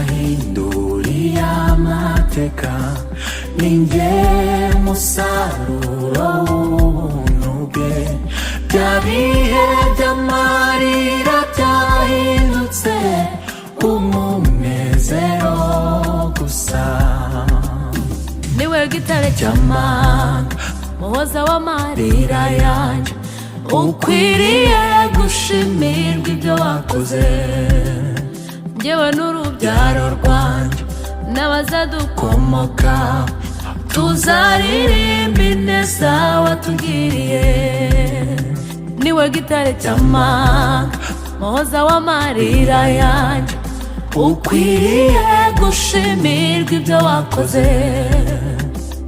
yahinduriye amateka, ninjye musaruro w'ubuntu bwe. Bya bihe by'amarira byahindutse umunezero gusa. Niwe gitare cy'amanga, muhoza w'amarira yanjye, ukwiriye gushimirwa ibyo wakoze. Njyewe n'urubyaro rwanjye n'abazadukomoka tuzaririmba ineza watugiriye. Niwe gitare cy'amanga, muhoza w'amarira yanjye, ukwiriye gushimirwa ibyo wakoze.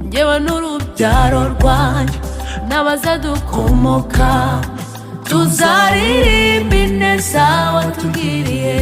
Njyewe n'urubyaro rwanjye n'abazadukomoka tuzaririmba ineza watugiriye.